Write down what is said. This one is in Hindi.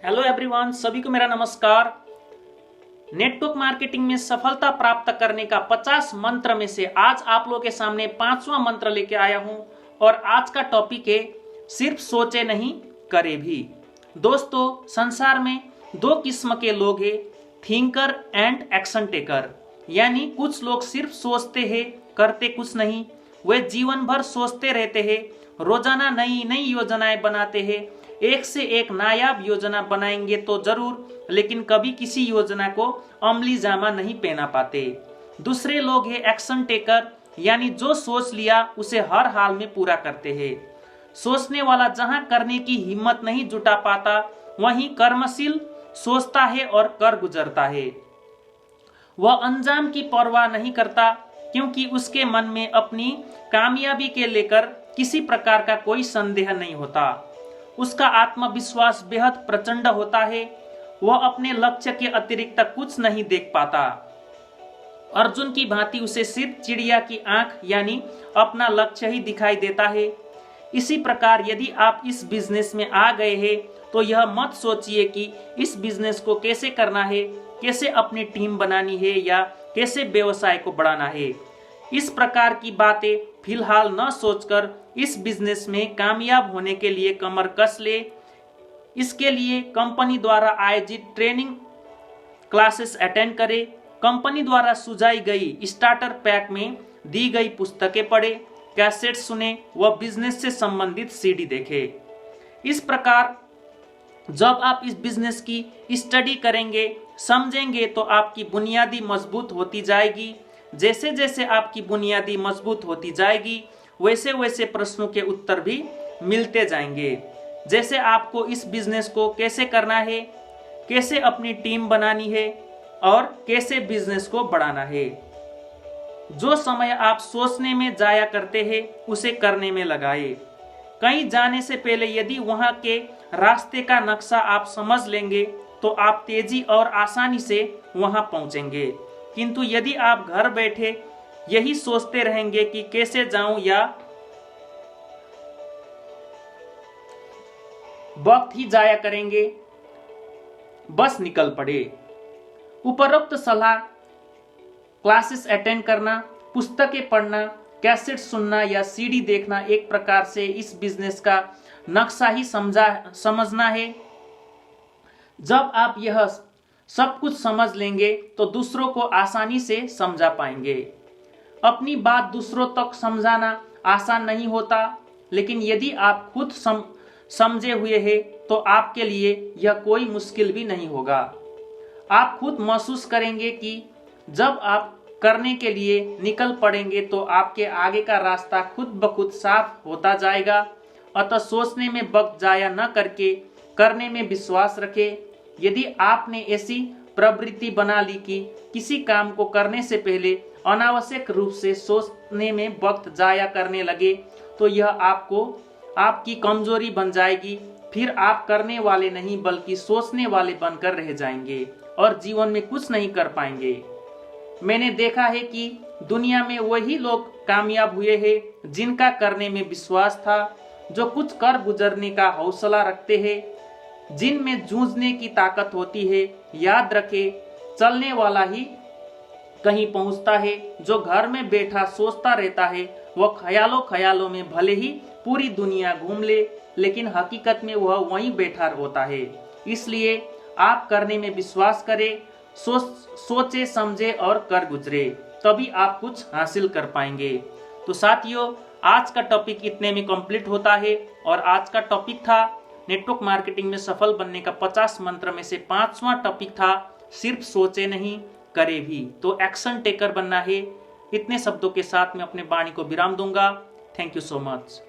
हेलो एवरीवन, सभी को मेरा नमस्कार। नेटवर्क मार्केटिंग में सफलता प्राप्त करने का 50 मंत्र में से आज आप लोगों के सामने 5वां मंत्र लेके आया हूं और आज का टॉपिक है सिर्फ सोचे नहीं करे भी। दोस्तों, संसार में दो किस्म के लोग हैं, थिंकर एंड एक्शन टेकर। यानी कुछ लोग सिर्फ सोचते हैं, करते कुछ नहीं। वे जीवन भर सोचते रहते हैं, रोजाना नई नई योजनाएं बनाते हैं, एक से एक नायाब योजना बनाएंगे तो जरूर, लेकिन कभी किसी योजना को अमली जामा नहीं पहना पाते। दूसरे लोग हैं एक्शन टेकर, यानी जो सोच लिया उसे हर हाल में पूरा करते हैं। सोचने वाला जहां करने की हिम्मत नहीं जुटा पाता, वहीं कर्मशील सोचता है और कर गुजरता है। वह अंजाम की परवाह नहीं करता, क्योंकि उसके मन में अपनी कामयाबी के लेकर किसी प्रकार का कोई संदेह नहीं होता। उसका आत्मविश्वास बेहद प्रचंड होता है। वह अपने लक्ष्य के अतिरिक्त कुछ नहीं देख पाता। अर्जुन की भांति उसे सिर्फ चिड़िया की आंख यानी अपना लक्ष्य ही दिखाई देता है। इसी प्रकार यदि आप इस बिजनेस में आ गए हैं तो यह मत सोचिए कि इस बिजनेस को कैसे करना है, कैसे अपनी टीम बनानी है या कैसे व्यवसाय को बढ़ाना है। इस प्रकार की बातें फिलहाल न सोचकर इस बिजनेस में कामयाब होने के लिए कमर कस ले। इसके लिए कंपनी द्वारा आयोजित ट्रेनिंग क्लासेस अटेंड करें। कंपनी द्वारा सुझाई गई स्टार्टर पैक में दी गई पुस्तकें पढ़े, कैसेट सुने व बिजनेस से संबंधित सीडी देखे। इस प्रकार जब आप इस बिजनेस की स्टडी करेंगे, समझेंगे तो आपकी बुनियादी मजबूत होती जाएगी। जैसे जैसे आपकी बुनियादी मजबूत होती जाएगी, वैसे वैसे प्रश्नों के उत्तर भी मिलते जाएंगे। जैसे आपको इस बिजनेस को कैसे करना है, कैसे अपनी टीम बनानी है और कैसे बिजनेस को बढ़ाना है। जो समय आप सोचने में जाया करते हैं, उसे करने में लगाए। कहीं जाने से पहले यदि वहां के रास्ते का नक्शा आप समझ लेंगे तो आप तेजी और आसानी से वहां पहुंचेंगे। किंतु यदि आप घर बैठे यही सोचते रहेंगे कि कैसे जाऊं या वक्त ही जाया करेंगे, बस निकल पड़े। उपरोक्त सलाह क्लासेस अटेंड करना, पुस्तकें पढ़ना, कैसेट सुनना या सीडी देखना एक प्रकार से इस बिजनेस का नक्शा ही समझना है। जब आप यह सब कुछ समझ लेंगे तो दूसरों को आसानी से समझा पाएंगे। अपनी बात दूसरों तक समझाना आसान नहीं होता, लेकिन यदि आप खुद समझे हुए हैं तो आपके लिए यह कोई मुश्किल भी नहीं होगा। आप खुद महसूस करेंगे कि जब आप करने के लिए निकल पड़ेंगे तो आपके आगे का रास्ता खुद ब खुद साफ होता जाएगा। अतः सोचने में वक्त जाया न करके करने में विश्वास रखें। यदि आपने ऐसी प्रवृत्ति बना ली कि किसी काम को करने से पहले अनावश्यक रूप से सोचने में वक्त जाया करने लगे तो यह आपकी कमजोरी बन जाएगी। फिर आप करने वाले नहीं बल्कि सोचने वाले बनकर रह जाएंगे और जीवन में कुछ नहीं कर पाएंगे। मैंने देखा है कि दुनिया में वही लोग कामयाब हुए हैं जिनका करने में विश्वास था, जो कुछ कर गुजरने का हौसला रखते हैं, जिनमें जूझने की ताकत होती है। याद रखे, चलने वाला ही कहीं पहुंचता है। जो घर में बैठा सोचता रहता है वह ख्यालों में भले ही पूरी दुनिया घूम ले, लेकिन हकीकत में वह वहीं बैठा होता है। इसलिए आप करने में विश्वास करें, सोचे समझे और कर गुजरे, तभी आप कुछ हासिल कर पाएंगे। तो साथियों, आज का टॉपिक इतने में कंप्लीट होता है और आज का टॉपिक था नेटवर्क मार्केटिंग में सफल बनने का 50 मंत्र में से 5वां टॉपिक था सिर्फ सोचे नहीं करे भी। तो एक्शन टेकर बनना है। इतने शब्दों के साथ मैं अपने वाणी को विराम दूंगा। Thank you so much.